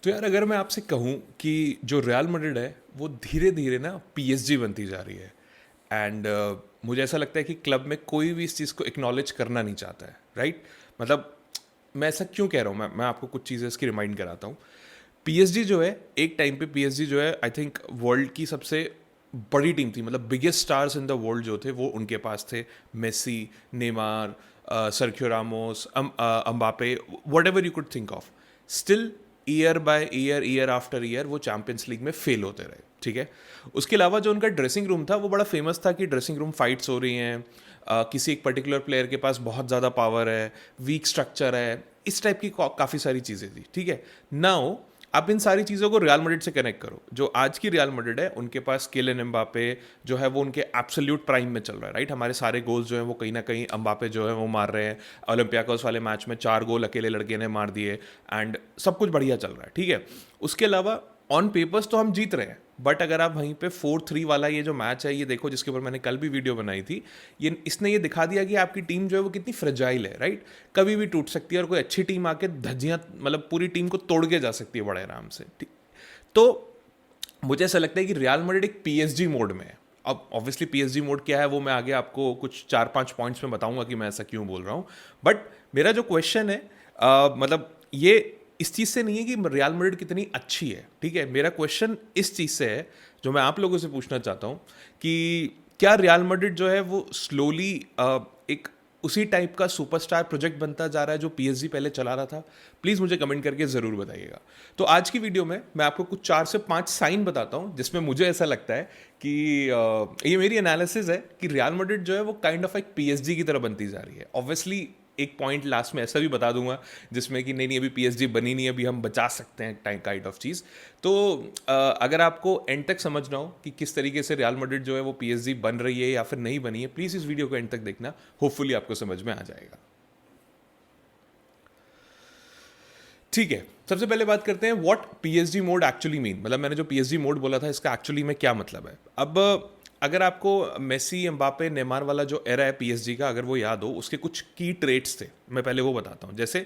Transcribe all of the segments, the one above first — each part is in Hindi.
तो यार अगर मैं आपसे कहूँ कि जो रियल मैड्रिड है वो धीरे धीरे ना पीएसजी बनती जा रही है एंड मुझे ऐसा लगता है कि क्लब में कोई भी इस चीज़ को एक्नॉलेज करना नहीं चाहता है, राइट? मतलब मैं ऐसा क्यों कह रहा हूँ, मैं आपको कुछ चीज़ें इसकी रिमाइंड कराता हूँ। पीएसजी जो है, एक टाइम पे पीएसजी जो है आई थिंक वर्ल्ड की सबसे बड़ी टीम थी, मतलब biggest stars in the world जो थे वो उनके पास थे। Messi, Neymar, Sergio Ramos, Mbappe, whatever you could think of. Still year by year, year after year वो चैंपियंस लीग में फेल होते रहे, ठीक है। उसके अलावा जो उनका ड्रेसिंग रूम था वो बड़ा फेमस था कि ड्रेसिंग रूम फाइट्स हो रही हैं, किसी एक पर्टिकुलर प्लेयर के पास बहुत ज़्यादा पावर है, वीक स्ट्रक्चर है, इस टाइप की काफ़ी सारी चीज़ें थी, ठीक है। नाउ आप इन सारी चीज़ों को रियल मैड्रिड से कनेक्ट करो। जो आज की रियल मैड्रिड है उनके पास किलियन एम्बापे जो है वो उनके एब्सोल्यूट प्राइम में चल रहा है, राइट? हमारे सारे गोल्स जो हैं वो कहीं ना कहीं एम्बापे जो है वो मार रहे हैं। ओलंपियाकोस वाले मैच में 4 गोल अकेले लड़के ने मार दिए एंड सब कुछ बढ़िया चल रहा है, ठीक है। उसके अलावा ऑन पेपर्स तो हम जीत रहे हैं, बट अगर आप वहीं पे 4-3 वाला ये जो मैच है ये देखो, जिसके ऊपर मैंने कल भी वीडियो बनाई थी, ये इसने ये दिखा दिया कि आपकी टीम जो है वो कितनी फ्रेजाइल है, राइट? कभी भी टूट सकती है और कोई अच्छी टीम आके धज्जियां, मतलब पूरी टीम को तोड़ के जा सकती है बड़े आराम से, ठीक। तो मुझे ऐसा लगता है कि रियल मैड्रिड एक पीएसजी मोड में है। अब ऑब्वियसली पीएसजी मोड क्या है वो मैं आगे आपको कुछ 4-5 पॉइंट्स में बताऊंगा कि मैं ऐसा क्यों बोल रहा हूँ। बट मेरा जो क्वेश्चन है, मतलब ये इस चीज़ से नहीं है कि रियल मैड्रिड कितनी अच्छी है, ठीक है। मेरा क्वेश्चन इस चीज़ से है जो मैं आप लोगों से पूछना चाहता हूँ कि क्या रियल मैड्रिड जो है वो स्लोली एक उसी टाइप का सुपरस्टार प्रोजेक्ट बनता जा रहा है जो पीएसजी पहले चला रहा था? प्लीज़ मुझे कमेंट करके ज़रूर बताइएगा। तो आज की वीडियो में मैं आपको कुछ 4 से 5 साइन बताता हूँ जिसमें मुझे ऐसा लगता है कि ये मेरी एनालिसिस है कि रियल मैड्रिड जो है वो काइंड ऑफ एक पीएसजी की तरह बनती जा रही है। ऑब्वियसली एक पॉइंट लास्ट में ऐसा भी बता दूंगा जिसमें कि नहीं नहीं अभी पीएसजी बनी नहीं है, अभी हम बचा सकते हैं टाइम काइंड ऑफ चीज़। तो अगर आपको एंड तक समझना हो कि किस तरीके से रियल मैड्रिड जो है वो पीएसजी बन रही है या फिर नहीं बनी है, प्लीज़ इस वीडियो को एंड तक देखना, होपफुली आपको समझ में आ जाएगा। ठीक है, सबसे पहले बात करते हैं what PSG mode actually mean. मतलब मैंने जो पीएसजी मोड बोला था इसका एक्चुअली में क्या मतलब है। अब अगर आपको मेसी, एम्बापे, नेमार वाला जो एरा है पीएसजी का अगर वो याद हो, उसके कुछ की ट्रेट्स थे, मैं पहले वो बताता हूँ। जैसे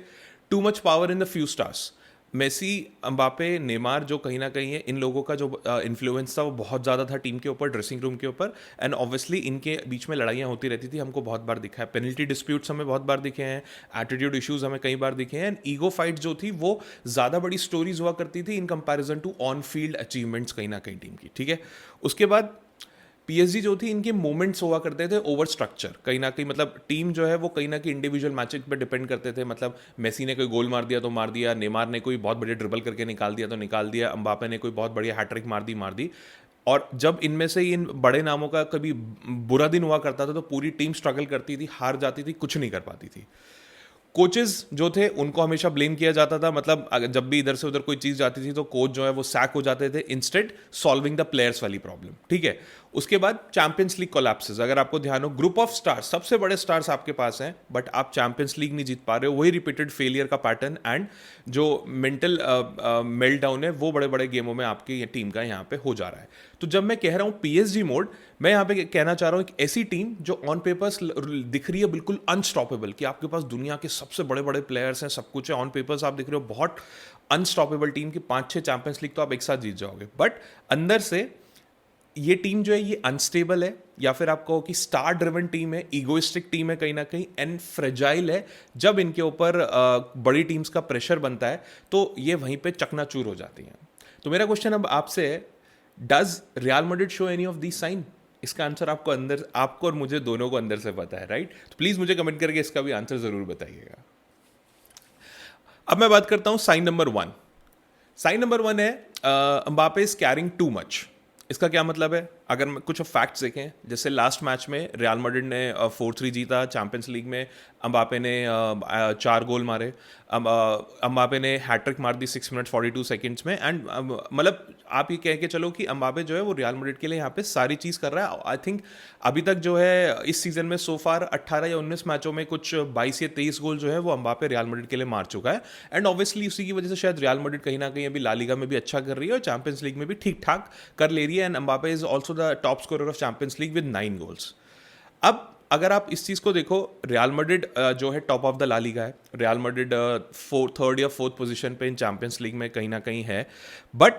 too much power in the few stars. Messi, Mbappe, Neymar जो कहीं ना कहीं है, इन लोगों का जो इन्फ्लुएंस था वो बहुत ज़्यादा था टीम के ऊपर, ड्रेसिंग रूम के ऊपर। एंड ऑब्वियसली इनके बीच में लड़ाइयाँ होती रहती थी, हमको बहुत बार दिखा है। पेनल्टी डिस्प्यूट्स हमें बहुत बार दिखे हैं, एटीट्यूड इश्यूज हमें कई बार दिखे हैं, एंड ईगो फाइट जो थी वो ज़्यादा बड़ी स्टोरीज हुआ करती थी in comparison to on field achievements कहीं ना कहीं टीम की, ठीक है। उसके बाद पीएसजी जो थी, इनके मोमेंट्स हुआ करते थे ओवर स्ट्रक्चर कहीं ना कहीं। मतलब टीम जो है वो कहीं ना कहीं इंडिविजुअल मैचेस पे डिपेंड करते थे। मतलब मेसी ने कोई गोल मार दिया तो मार दिया, नेमार ने कोई बहुत बढ़िया ड्रिबल करके निकाल दिया तो निकाल दिया, एम्बापे ने कोई बहुत बढ़िया हैट्रिक मार दी। और जब इनमें से इन बड़े नामों का कभी बुरा दिन हुआ करता था तो पूरी टीम स्ट्रगल करती थी, हार जाती थी, कुछ नहीं कर पाती थी। कोचेस जो थे उनको हमेशा ब्लेम किया जाता था। मतलब जब भी इधर से उधर कोई चीज़ जाती थी तो कोच जो है वो सैक हो जाते थे, इंस्टेड सॉल्विंग द प्लेयर्स वाली प्रॉब्लम, ठीक है। उसके बाद चैंपियंस लीग कोलैप्सेस। अगर आपको ध्यान हो, ग्रुप ऑफ स्टार्स, सबसे बड़े स्टार्स आपके पास हैं बट आप चैंपियंस लीग नहीं जीत पा रहे हो, वही रिपीटेड फेलियर का पैटर्न एंड जो मेंटल मेल्ट डाउन है वो बड़े बड़े गेमों में आपकी टीम का यहाँ पे हो जा रहा है। तो जब मैं कह रहा हूँ पीएसजी मोड, मैं यहाँ पे कहना चाह रहा हूँ एक ऐसी टीम जो ऑन पेपर्स दिख रही है बिल्कुल अनस्टॉपेबल, कि आपके पास दुनिया के सबसे बड़े बड़े प्लेयर्स हैं, सब कुछ है, ऑन पेपर्स आप दिख रहे हो बहुत अनस्टॉपेबल टीम की 5-6 चैंपियंस लीग तो आप एक साथ जीत जाओगे। बट अंदर से ये टीम जो है ये अनस्टेबल है, या फिर आप कहो कि स्टार ड्रिवन टीम है, ईगोइस्टिक टीम है कहीं ना कहीं, एंड फ्रेजाइल है। जब इनके ऊपर बड़ी टीम्स का प्रेशर बनता है तो ये वहीं पे चकनाचूर हो जाती हैं। तो मेरा क्वेश्चन अब आपसे है, does Real Madrid show any of this sign? इसका आंसर आपको अंदर, आपको और मुझे दोनों को अंदर से पता है, राइट? तो प्लीज मुझे कमेंट करके इसका भी आंसर जरूर बताइएगा। अब मैं बात करता हूं साइन नंबर 1। साइन नंबर 1 है Mbappe is carrying too much. इसका क्या मतलब है? अगर कुछ फैक्ट्स देखें, जैसे लास्ट मैच में रियल मैड्रिड ने 4-3 जीता चैंपियंस लीग में, एम्बापे ने 4 गोल मारे, एम्बापे ने हैट्रिक मार दी 6 मिनट 42 सेकंड्स में। एंड मतलब आप ये कह के चलो कि एम्बापे जो है वो रियल मैड्रिड के लिए यहाँ पे सारी चीज़ कर रहा है। आई थिंक अभी तक जो है इस सीजन में सो फार 18 या 19 मैचों में कुछ 22 या 23 गोल जो है वो एम्बापे रियल मैड्रिड के लिए मार चुका है। एंड ऑब्वियसली उसी की वजह से शायद रियल मैड्रिड कहीं ना कहीं अभी ला लीगा में भी अच्छा कर रही है और चैंपियंस लीग में भी ठीक ठाक कर ले रही है। And Mbappe is also the top scorer of champions league with 9 goals. अब अगर आप इस चीज़ को देखो, रियल मैड्रिड जो है top of the La Liga है, रियल मैड्रिड थर्ड या फोर्थ पोजीशन पे इन चैंपियंस लीग में कहीं ना कहीं है, बट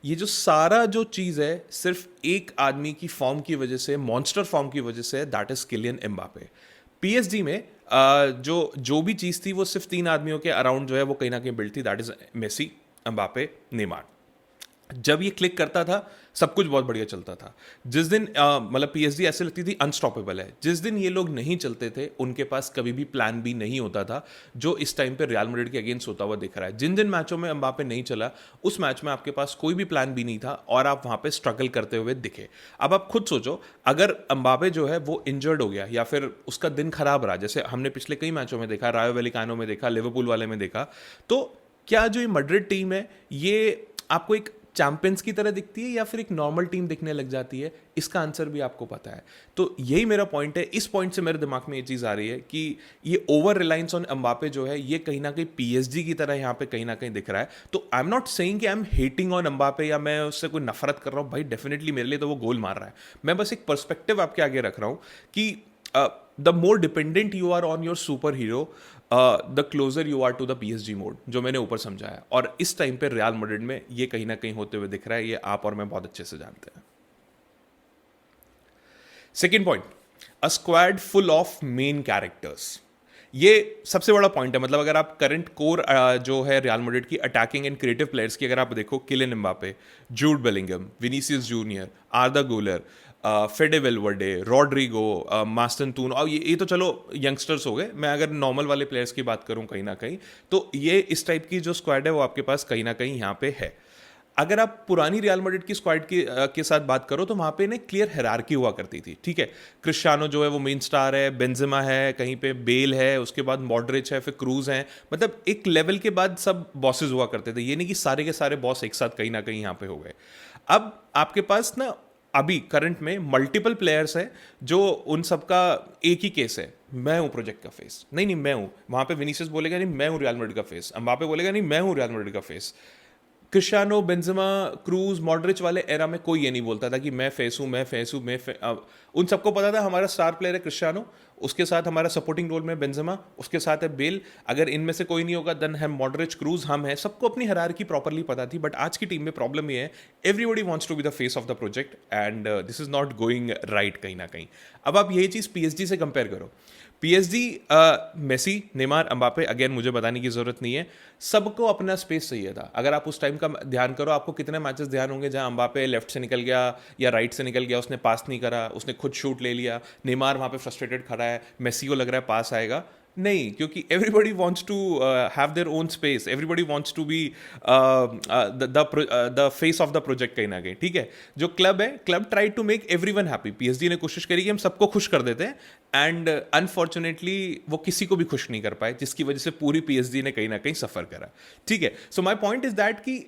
ये जो सारा जो चीज़ है सिर्फ एक आदमी की फॉर्म की वजह से, मॉन्स्टर फॉर्म की वजह से, that is Kylian Mbappe. PSG में जो भी चीज़ थी वो सिर्फ तीन आदमियों के अराउंड जो है वो कहीं ना कहीं बिल्ड थी, that is Messi, Mbappe, Neymar. जब ये क्लिक करता था सब कुछ बहुत बढ़िया चलता था। जिस दिन मतलब पीएसजी ऐसे लगती थी अनस्टॉपेबल है, जिस दिन ये लोग नहीं चलते थे उनके पास कभी भी प्लान बी नहीं होता था, जो इस टाइम पे रियल मैड्रिड के अगेंस्ट होता हुआ दिख रहा है। जिन जिन मैचों में एम्बापे नहीं चला उस मैच में आपके पास कोई भी प्लान बी नहीं था और आप वहां पे स्ट्रगल करते हुए दिखे। अब आप खुद सोचो, अगर एम्बापे जो है वो इंजर्ड हो गया या फिर उसका दिन खराब रहा, जैसे हमने पिछले कई मैचों में देखा, रायो वैलेकानो में देखा, लिवरपूल वाले में देखा, तो क्या जो ये मैड्रिड टीम है ये आपको एक चैंपियंस की तरह दिखती है या फिर एक नॉर्मल टीम दिखने लग जाती है? इसका आंसर भी आपको पता है। तो यही मेरा पॉइंट है। इस पॉइंट से मेरे दिमाग में ये चीज़ आ रही है कि ये ओवर रिलायंस ऑन एम्बापे जो है ये कहीं ना कहीं पीएसजी की तरह यहाँ पे कहीं ना कहीं दिख रहा है। तो आई एम नॉट सेइंग कि I am hating on Mbappe या मैं उससे कोई नफरत कर रहा हूँ। भाई डेफिनेटली मेरे लिए तो वो गोल मार रहा है। मैं बस एक पर्सपेक्टिव आपके आगे रख रहा हूँ कि the more dependent you are on your super hero, the closer you are to the PSG mode, जो मैंने ऊपर समझाया। और इस टाइम पे रियल मैड्रिड में ये कहीं ना कहीं होते हुए दिख रहा है। ये आप और मैं बहुत अच्छे से जानते हैं। Second point, a squad full of main characters. ये सबसे बड़ा पॉइंट है। मतलब अगर आप करंट कोर जो है रियल मैड्रिड की अटैकिंग एंड क्रिएटिव प्लेयर्स की अगर आप देखो, Kylian Mbappe, Jude Bellingham, Vinicius Junior, Arda Guler, Fede Valverde, Rodrigo, मास्टनतून, और ये तो चलो यंगस्टर्स हो गए। मैं अगर नॉर्मल वाले प्लेयर्स की बात करूं कहीं ना कहीं, तो ये इस टाइप की जो स्क्वाड है वो आपके पास कहीं ना कहीं यहाँ पे है। अगर आप पुरानी रियल मैड्रिड की स्क्वाड के साथ बात करो तो वहां पे ना क्लियर हायरार्की हुआ करती थी। ठीक है, क्रिस्टियानो जो है वो मेन स्टार है, बेंजेमा है, कहीं पे बेल है, उसके बाद मॉडरिच है, फिर क्रूज है। मतलब एक लेवल के बाद सब बॉसेस हुआ करते थे। ये नहीं कि सारे के सारे बॉस एक साथ कहीं ना कहीं यहाँ पे हो गए। अब आपके पास ना अभी करंट में मल्टीपल प्लेयर्स हैं जो उन सबका एक ही केस है, मैं हूं प्रोजेक्ट का फेस। नहीं नहीं मैं हूं। वहां पे विनीसियस बोलेगा नहीं मैं हूं रियल मैड्रिड का फेस, एम्बापे बोलेगा नहीं मैं हूं रियल मैड्रिड का face. Cristiano, Benzema, cruise, Modric वाले एरा में कोई ये नहीं बोलता था कि मैं फेस हूं, मैं फेस हूं, उन सबको पता था हमारा स्टार प्लेयर है क्रिस्टियानो, उसके साथ हमारा सपोर्टिंग रोल में बेंजेमा, उसके साथ है बेल। अगर इनमें से कोई नहीं होगा देन हम मॉडरिच, क्रूज, हम है। सबको अपनी हायरार्की प्रॉपर्ली पता थी। बट आज की टीम में प्रॉब्लम ये है, everybody wants to be the face of the project and this is not going right कहीं ना कहीं। अब आप यही चीज़ पीएसजी से कंपेयर करो। PSG, Messi, Neymar, Mbappe, again मुझे बताने की जरूरत नहीं है, सबको अपना स्पेस चाहिए था। अगर आप उस टाइम का ध्यान करो, आपको कितने मैचेस ध्यान होंगे जहां एम्बापे लेफ्ट से निकल गया या राइट से निकल गया, उसने पास नहीं करा, उसने खुद शूट ले लिया, नेमार वहां पे फ्रस्ट्रेटेड खड़ा है, मेसी को लग रहा है पास आएगा। नहीं, क्योंकि everybody wants to have their own space, everybody wants to be the face of the project कहीं ना कहीं। ठीक है, जो क्लब है, club try to make everyone happy. PSG ने कोशिश करी कि हम सबको खुश कर देते हैं एंड अनफॉर्चुनेटली वो किसी को भी खुश नहीं कर पाए, जिसकी वजह से पूरी पीएसजी ने कहीं ना कहीं सफर करा। ठीक है, so my point is that कि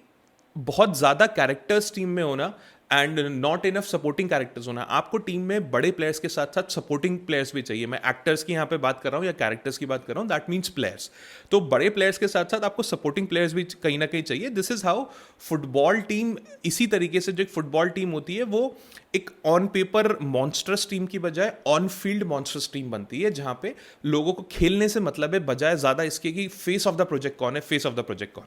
बहुत ज्यादा कैरेक्टर्स टीम में होना and not enough supporting characters होना। आपको टीम में बड़े प्लेयर्स के साथ साथ सपोर्टिंग प्लेयर्स भी चाहिए। मैं एक्टर्स की यहाँ पे बात कर रहा हूँ या कैरेक्टर्स की बात कर रहा हूँ, दैट मीन्स प्लेयर्स। तो बड़े प्लेयर्स के साथ साथ आपको सपोर्टिंग प्लेयर्स भी कहीं ना कहीं चाहिए। This is how football team, इसी तरीके से जो एक फुटबॉल टीम होती है वो एक ऑन पेपर मॉन्स्टरस टीम की बजाय ऑन फील्ड मॉन्स्टरस टीम बनती है, जहां पे लोगों को खेलने से मतलब है बजाय ज्यादा इसके कि फेस ऑफ द प्रोजेक्ट कौन है, फेस ऑफ द प्रोजेक्ट कौन।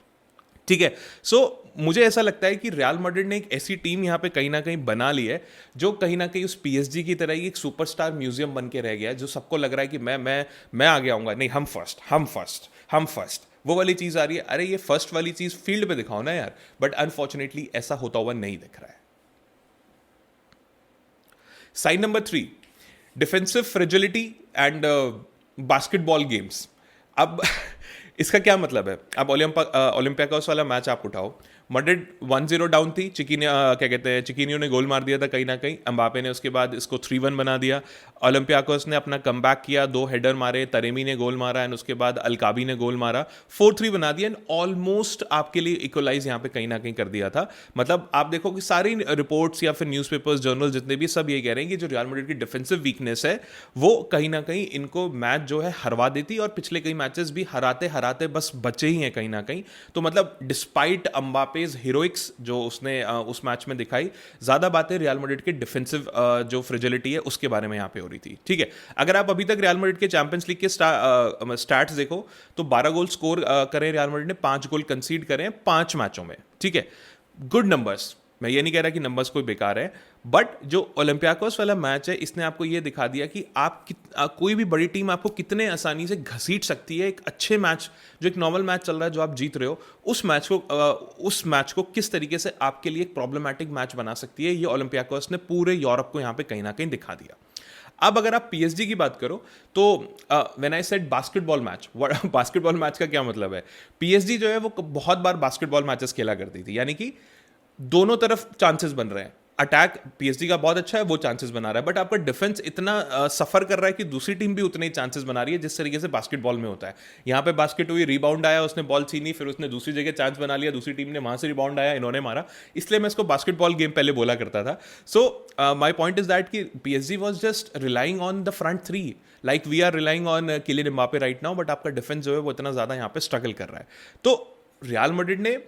ठीक है, सो मुझे ऐसा लगता है कि रियल मैड्रिड ने एक ऐसी टीम यहां पे कहीं ना कहीं बना ली है जो कहीं ना कहीं उस पीएसजी की तरह ही एक सुपरस्टार म्यूजियम बन के रह गया है, जो सबको लग रहा है कि मैं आगे आऊंगा, नहीं हम फर्स्ट, हम फर्स्ट, हम फर्स्ट। वो वाली चीज आ रही है। अरे ये फर्स्ट वाली चीज फील्ड पे दिखाओ ना यार। बट अनफॉर्चुनेटली ऐसा होता हुआ नहीं दिख रहा है। Sign number 3, defensive fragility and basketball games. अब इसका क्या मतलब है? अब ओलंपियाकोस वाला मैच आप उठाओ, मैड्रिड 1-0 डाउन थी, क्या कहते हैं, चिकिनियो ने गोल मार दिया था कहीं ना कहीं, एम्बापे ने उसके बाद इसको 3-1 बना दिया। ओलंपियाकोस ने अपना कमबैक किया, 2 हेडर मारे, तरेमी ने गोल मारा एंड उसके बाद अलकाबी ने गोल मारा, 4-3 बना दिया एंड ऑलमोस्ट आपके लिए इक्वलाइज यहाँ पे कहीं ना कहीं कर दिया था। मतलब आप देखो कि सारी रिपोर्ट्स या फिर न्यूज़पेपर्स, जर्नल जितने भी, सब ये कह रहे हैं कि जो रियल मैड्रिड की डिफेंसिव वीकनेस है वो कहीं ना कहीं इनको मैच जो है हरवा देती, और पिछले कई मैचेस भी हराते हराते बस बचे ही हैं कहीं ना कहीं। तो मतलब डिस्पाइट अम्बापेज हीरोइक्स जो उसने उस मैच में दिखाई, ज़्यादा बातें रियल मैड्रिड के डिफेंसिव जो फ्रेजिलिटी है उसके बारे में यहाँ पे हो रही थी। ठीक है, अगर आप अभी तक रियल मैड्रिड के चैंपियंस लीग के स्टैट्स देखो तो 12 गोल स्कोर करे रियल मैड्रिड ने, 5 गोल कंसीड करे 5 मैचों में। ठीक है, गुड नंबर्स, मैं ये नहीं कह रहा कि नंबर्स कोई बेकार है, बट जो ओलंपियाकोस वाला मैच है इसने आपको ये दिखा दिया कि कोई भी बड़ी टीम आपको कितने आसानी से घसीट सकती है। एक अच्छे मैच, जो एक नॉर्मल मैच चल रहा है जो आप जीत रहे हो, उस मैच को किस तरीके से आपके लिए एक प्रॉब्लमैटिक मैच बना सकती है, ये ओलंपियाकोस ने पूरे यूरोप को यहाँ पे कहीं ना कहीं दिखा दिया। अब अगर आप पीएसजी की बात करो तो when I said basketball match, basketball match का क्या मतलब है, पीएसजी जो है वो बहुत बार बास्केटबॉल मैचेस खेला करती थी, यानी कि दोनों तरफ चांसेस बन रहे हैं। अटैक पीएसजी का बहुत अच्छा है, वो चांसेस बना रहा है, बट आपका डिफेंस इतना सफर कर रहा है कि दूसरी टीम भी उतने ही चांसेस बना रही है जिस तरीके से बास्केटबॉल में होता है। यहाँ पे बास्केट हुई, रिबाउंड आया, उसने बॉल छीनी, फिर उसने दूसरी जगह चांस बना लिया, दूसरी टीम ने वहां से रिबाउंड आया, इन्होंने मारा, इसलिए मैं इसको बास्केटबॉल गेम पहले बोला करता था। So my point is that कि PSG was just relying on the front three, like we are relying on Kylian Mbappe right now, but आपका डिफेंस जो है वो इतना ज्यादा यहाँ पे स्ट्रगल कर रहा है। तो रियल मैड्रिड ने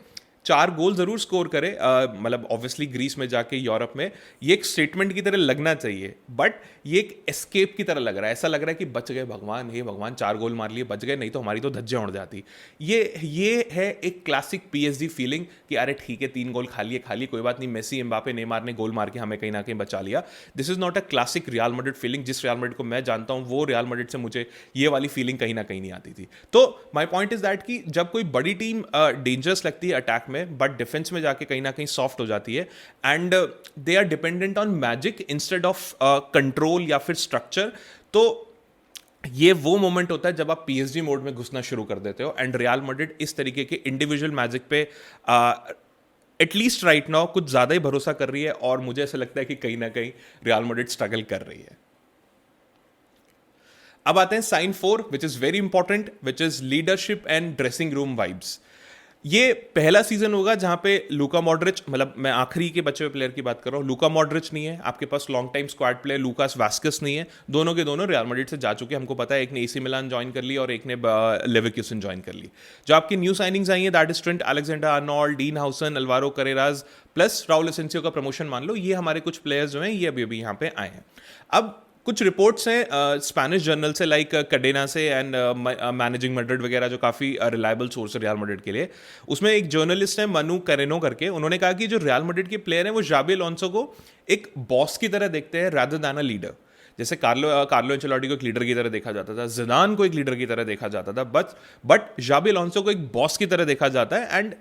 4 गोल जरूर स्कोर करे, मतलब ऑब्वियसली ग्रीस में जाके यूरोप में, ये एक स्टेटमेंट की तरह लगना चाहिए, बट ये एक एस्केप की तरह लग रहा है। ऐसा लग रहा है कि बच गए भगवान, हे भगवान 4 गोल मार लिए, बच गए, नहीं तो हमारी तो धज्जियां उड़ जाती। ये है एक क्लासिक पीएसजी फीलिंग कि अरे ठीक है 3 गोल खा लिए, कोई बात नहीं, मेसी एम्बापे नेमार ने गोल मार के हमें कहीं ना कहीं बचा लिया। This is not a classic real Madrid feeling. जिस रियल मैड्रिड को मैं जानता हूं वो रियल मैड्रिड से मुझे ये वाली फीलिंग कहीं ना कहीं नहीं आती थी। तो माई पॉइंट इज दैट कि जब कोई बड़ी टीम डेंजरस लगती है अटैक में, बट डिफेंस में जाके कहीं ना कहीं सॉफ्ट हो जाती है, and they are dependent on magic instead of control या फिर स्ट्रक्चर, तो ये वो मोमेंट होता है जब आप पीएसजी मोड में घुसना शुरू कर देते हो। एंड रियल मैड्रिड इस तरीके के इंडिविजुअल मैजिक पे एटलीस्ट राइट नाउ कुछ ज्यादा ही भरोसा कर रही है, और मुझे ऐसा लगता है कि कहीं ना कहीं रियल मैड्रिड स्ट्रगल कर रही है। अब आते हैं sign 4, which is very important, which is leadership and dressing room vibes. ये पहला सीजन होगा जहां पे लूका मॉड्रिच, मतलब मैं आखिरी के बचे हुए प्लेयर की बात कर रहा हूं, लूका मॉड्रिच नहीं है आपके पास, long time squad player Lucas Vazquez नहीं है, दोनों के दोनों रियल मैड्रिड से जा चुके हैं, हमको पता है। एक ने एसी मिलान ज्वाइन कर ली और एक ने लेवरकुसेन ज्वाइन कर ली। जो आपकी न्यू साइनिंग्स आई है that is Trent Alexander Arnold, Dean Huijsen, Alvaro Carreras plus Raul Asensio का प्रमोशन मान लो, ये हमारे कुछ प्लेयर्स जो हैं ये अभी अभी यहाँ पे आए हैं। अब कुछ रिपोर्ट्स हैं स्पेनिश जर्नल से, लाइक कडेना से एंड मैनेजिंग मैड्रिड वगैरह, जो काफ़ी रिलायबल सोर्स है रियल मैड्रिड के लिए। उसमें एक जर्नलिस्ट है मनु कैरेनो करके, उन्होंने कहा कि जो रियल मैड्रिड के प्लेयर हैं वो जाबी अलोंसो को एक बॉस की तरह देखते हैं रादर दैन अ लीडर। जैसे कार्लो एंचेलोटी को एक लीडर की तरह देखा जाता था, जिदान को एक लीडर की तरह देखा जाता था, बट जाबी अलोंसो को एक बॉस की तरह देखा जाता है। एंड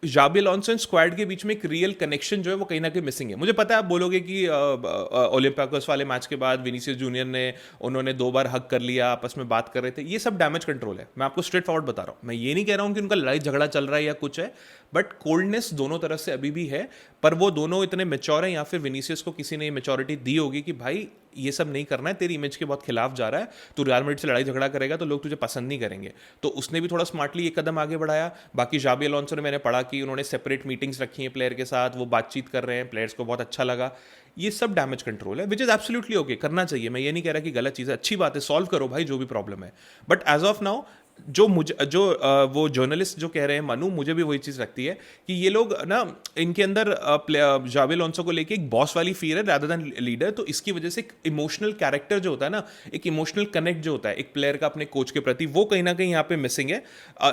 जाबी अलोंसो एंड स्क्वाड के बीच में एक रियल कनेक्शन जो है वो कहीं ना कहीं मिसिंग है। मुझे पता है आप बोलोगे कि ओलंपियाकोस वाले मैच के बाद विनीसियस जूनियर ने, उन्होंने 2 बार हक कर लिया, आपस में बात कर रहे थे, ये सब डैमेज कंट्रोल है। मैं आपको स्ट्रेट फॉरवर्ड बता रहा हूँ, मैं ये नहीं कह रहा हूँ कि उनका लड़ाई झगड़ा चल रहा है या कुछ है, बट कोल्डनेस दोनों तरफ से अभी भी है। पर वो दोनों इतने मेच्योर हैं, या फिर विनीसियस को किसी ने मेच्योरिटी दी होगी कि भाई ये सब नहीं करना है, तेरी इमेज के बहुत खिलाफ जा रहा है, तो रियल मैड्रिड से लड़ाई झगड़ा करेगा तो लोग तुझे पसंद नहीं करेंगे। तो उसने भी थोड़ा स्मार्टली एक कदम आगे बढ़ाया। बाकी जाबी अलोंसो ने, मैंने पढ़ा कि उन्होंने सेपरेट मीटिंग्स रखी हैं प्लेयर के साथ, वो बातचीत कर रहे हैं, प्लेयर्स को बहुत अच्छा लगा। ये सब डैमेज कंट्रोल है, विच इज एब्सोल्युटली ओके, करना चाहिए। मैं ये नहीं कह रहा कि गलत चीज़ है, अच्छी बात है, सॉल्व करो भाई जो भी प्रॉब्लम है। बट एज ऑफ नाउ वो जर्नलिस्ट जो कह रहे हैं मनु, मुझे भी वही चीज़ लगती है कि ये लोग ना, इनके अंदर जाबी अलोंसो को लेके एक बॉस वाली फील है रादर देन लीडर। तो इसकी वजह से एक इमोशनल कैरेक्टर जो होता है ना, एक इमोशनल कनेक्ट जो होता है एक प्लेयर का अपने कोच के प्रति, वो कहीं ना कहीं यहाँ पे मिसिंग है,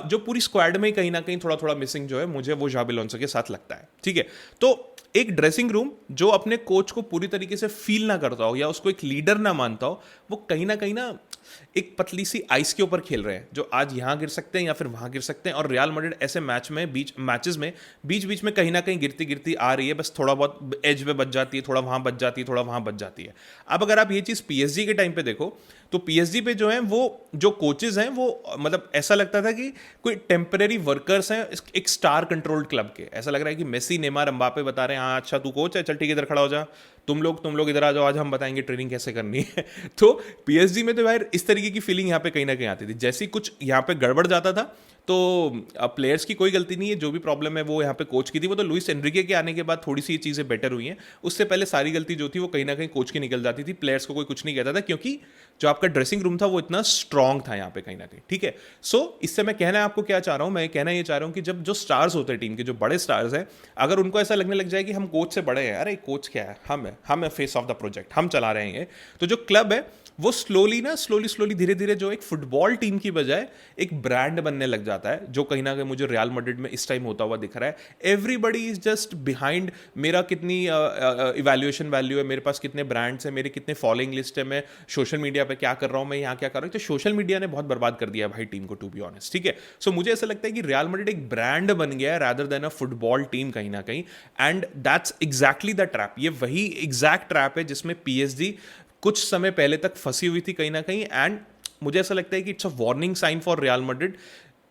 जो पूरी स्क्वाड में कहीं ना कहीं थोड़ा थोड़ा मिसिंग जो है, मुझे वो जाबी अलोंसो के साथ लगता है। ठीक है, तो एक ड्रेसिंग रूम जो अपने कोच को पूरी तरीके से फील ना करता हो या उसको एक लीडर ना मानता हो, वो कहीं ना एक पतली सी आइस के ऊपर खेल रहे हैं, जो आज यहां गिर सकते हैं या फिर वहां गिर सकते हैं। और रियल मैड्रिड ऐसे मैचेस में बीच में कहीं ना कहीं गिरती गिरती आ रही है, बस थोड़ा बहुत एज पे बच जाती है, थोड़ा वहां बच जाती है, थोड़ा वहां बच जाती है। अब अगर आप ये चीज़ पीएसजी के टाइम पे देखो, तो पीएसजी पे जो है वो जो कोचेज हैं वो मतलब ऐसा लगता था कि कोई टेम्परेरी वर्कर्स हैं एक स्टार कंट्रोल्ड क्लब के। ऐसा लग रहा है कि मेसी नेमार एम्बापे बता रहे हैं हाँ अच्छा तू कोच है, चल ठीक है इधर खड़ा हो जा, तुम लोग इधर आ जाओ, आज हम बताएंगे ट्रेनिंग कैसे करनी है। तो पीएसजी में तो यार इस तरीके की फीलिंग यहाँ पे कहीं ना कहीं आती थी। जैसे ही कुछ यहाँ पे गड़बड़ जाता था तो प्लेयर्स की कोई गलती नहीं है, जो भी प्रॉब्लम है वो यहाँ पे कोच की थी। वो तो लुइस एनरिके के आने के बाद थोड़ी सी ये चीज़ें बेटर हुई हैं, उससे पहले सारी गलती जो थी वो कहीं ना कहीं कोच की निकल जाती थी, प्लेयर्स को कोई कुछ नहीं कहता था, क्योंकि जो आपका ड्रेसिंग रूम था वो इतना स्ट्रांग था यहाँ पे कहीं ना कहीं, ठीक है। सो इससे मैं कहना आपको क्या चाह रहा हूँ, मैं कहना ये चाह रहा हूँ कि जब जो स्टार्स होते हैं टीम के, जो बड़े स्टार्स हैं, अगर उनको ऐसा लगने लग जाए कि हम कोच से बड़े हैं, अरे कोच क्या है, हम है फेस ऑफ द प्रोजेक्ट, हम चला रहे हैं, तो जो क्लब है वो स्लोली धीरे धीरे जो एक फुटबॉल टीम की बजाय एक ब्रांड बनने लग जाता है, जो कहीं ना कहीं मुझे रियल मैड्रिड में इस टाइम होता हुआ दिख रहा है। एवरीबडी इज जस्ट बिहाइंड मेरा कितनी इवैल्यूएशन वैल्यू है, मेरे पास कितने ब्रांड्स हैं, मेरे कितने फॉलोइंग लिस्ट है, मैं सोशल मीडिया पे क्या कर रहा हूँ, मैं यहाँ क्या कर रहा हूँ। तो सोशल मीडिया ने बहुत बर्बाद कर दिया है भाई टीम को, टू बी ऑनेस्ट, ठीक है। सो मुझे ऐसा लगता है कि रियल मैड्रिड एक ब्रांड बन गया है रादर देन अ फुटबॉल टीम कहीं ना कहीं, and that's exactly the trap. ये वही एग्जैक्ट ट्रैप है जिसमें पीएसजी कुछ समय पहले तक फंसी हुई थी कहीं ना कहीं, एंड मुझे ऐसा लगता है कि it's a warning sign for Real Madrid,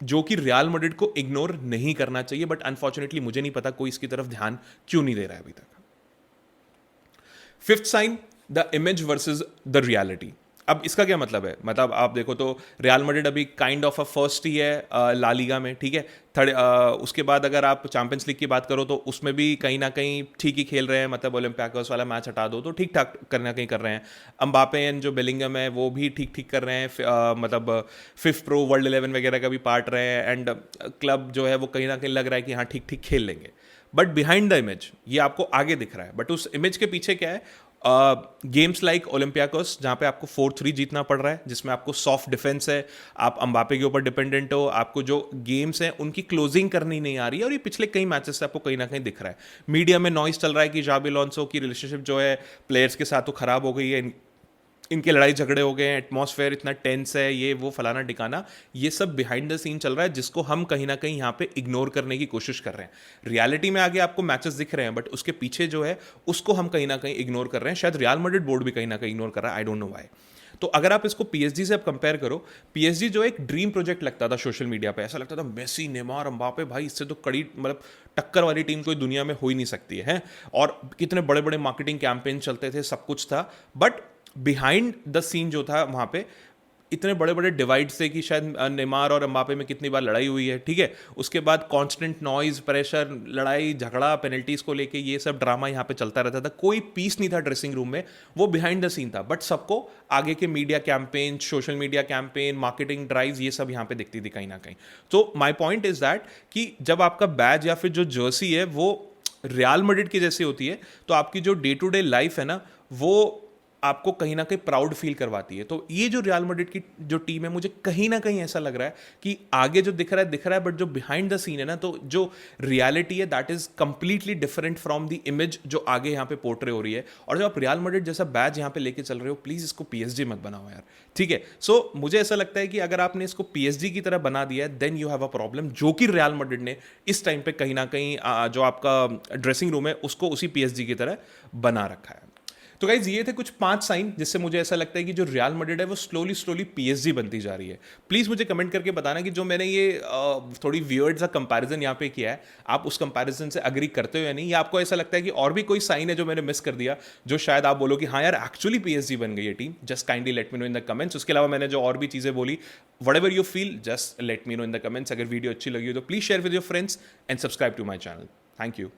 जो कि रियल मैड्रिड को इग्नोर नहीं करना चाहिए, बट अनफॉर्चुनेटली मुझे नहीं पता कोई इसकी तरफ ध्यान क्यों नहीं दे रहा है अभी तक। Fifth sign, the image versus the reality. अब इसका क्या मतलब है, मतलब आप देखो तो रियल मैड्रिड अभी काइंड ऑफ अ फर्स्ट ही है ला लीगा में, ठीक है। थर्ड, उसके बाद अगर आप चैंपियंस लीग की बात करो तो उसमें भी कहीं ना कहीं ठीक ही खेल रहे हैं, मतलब ओलंपियाकोस वाला मैच हटा दो तो ठीक ठाक करना कहीं कर रहे हैं। अम्बापे एंड जो बेलिंगम है वो भी ठीक ठीक कर रहे हैं, मतलब फिफ्थ प्रो वर्ल्ड 11 वगैरह का भी पार्ट रहे हैं, एंड क्लब जो है वो कहीं ना कहीं लग रहा है कि हाँ ठीक ठीक खेल लेंगे। बट बिहाइंड द इमेज ये आपको आगे दिख रहा है, बट उस इमेज के पीछे क्या है, गेम्स लाइक ओलंपियाकोस जहाँ पे आपको 4-3 जीतना पड़ रहा है, जिसमें आपको सॉफ्ट डिफेंस है, आप अम्बापे के ऊपर डिपेंडेंट हो, आपको जो गेम्स हैं उनकी क्लोजिंग करनी नहीं आ रही है, और ये पिछले कई मैचेस से आपको कहीं ना कहीं दिख रहा है। मीडिया में नॉइस चल रहा है कि जाबी अलोंसो की रिलेशनशिप जो है प्लेयर्स के साथ तो खराब हो गई है, इनके लड़ाई झगड़े हो गए हैं, एटमॉस्फेयर इतना टेंस है, ये वो फलाना टिकाना, ये सब बिहाइंड द सीन चल रहा है, जिसको हम कहीं ना कहीं यहाँ पे इग्नोर करने की कोशिश कर रहे हैं। रियलिटी में आगे आपको मैचेस दिख रहे हैं, बट उसके पीछे जो है उसको हम कहीं ना कहीं इग्नोर कर रहे हैं। शायद रियल मैड्रिड बोर्ड भी कहीं ना कहीं इग्नोर कर रहा है, आई डोंट नो व्हाई। तो अगर आप इसको पीएसजी से आप कंपेयर करो, पीएसजी जो एक ड्रीम प्रोजेक्ट लगता था सोशल मीडिया पे, ऐसा लगता था मेसी, नेमार, एम्बापे, भाई इससे तो कड़ी मतलब टक्कर वाली टीम कोई दुनिया में हो ही नहीं सकती है, और कितने बड़े बड़े मार्केटिंग कैंपेन चलते थे, सब कुछ था। बट बिहाइंड द सीन जो था वहाँ पे इतने बड़े बड़े डिवाइड्स थे कि शायद नेमार और एम्बापे में कितनी बार लड़ाई हुई है, ठीक है। उसके बाद कांस्टेंट नॉइज, प्रेशर, लड़ाई झगड़ा, पेनल्टीज को लेके ये सब ड्रामा यहाँ पे चलता रहता था, कोई पीस नहीं था ड्रेसिंग रूम में, वो बिहाइंड द सीन था। बट सबको आगे के media campaign, social media campaign, marketing drive, ये सब यहाँ पे दिखती थी कहीं ना कहीं। तो माई पॉइंट इज दैट कि जब आपका बैज या फिर जो जर्सी है वो रियल मैड्रिड की जैसी होती है, तो आपकी जो डे टू डे लाइफ है ना, वो आपको कहीं ना कहीं प्राउड फील करवाती है। तो ये जो रियल मैड्रिड की जो टीम है, मुझे कहीं ना कहीं ऐसा लग रहा है कि आगे जो दिख रहा है, बट जो बिहाइंड द सीन है ना, तो जो रियलिटी है that is completely different from the image जो आगे यहाँ पे पोर्ट्रे हो रही है। और जब आप रियल मैड्रिड जैसा बैच यहाँ पे लेके चल रहे हो, प्लीज इसको पीएसजी मत बनाओ यार, ठीक है। सो मुझे ऐसा लगता है कि अगर आपने इसको पीएसजी की तरह बना दिया है, then you have a problem, जो कि रियल मैड्रिड ने इस टाइम पे कहीं ना कहीं जो आपका ड्रेसिंग रूम है उसको उसी पीएसजी की तरह बना रखा है। तो गाइज ये थे कुछ 5 साइन जिससे मुझे ऐसा लगता है कि जो रियल मैड्रिड है वो स्लोली पीएसजी बनती जा रही है। प्लीज़ मुझे कमेंट करके बताना कि जो मैंने ये थोड़ी वियर्ड सा कंपैरिजन यहाँ पे किया है, आप उस कंपैरिजन से अग्री करते हो या नहीं, या आपको ऐसा लगता है कि और भी कोई साइन है जो मैंने मिस कर दिया, जो शायद आप बोलो कि हाँ यार एक्चुअली पीएसजी बन गई है team. Just kindly let me know in the comments. उसके अलावा मैंने जो और भी चीज़ें बोली, whatever you feel, just let me know in the comments. अगर वीडियो अच्छी लगी हो तो please share with your friends and subscribe to my channel. Thank you.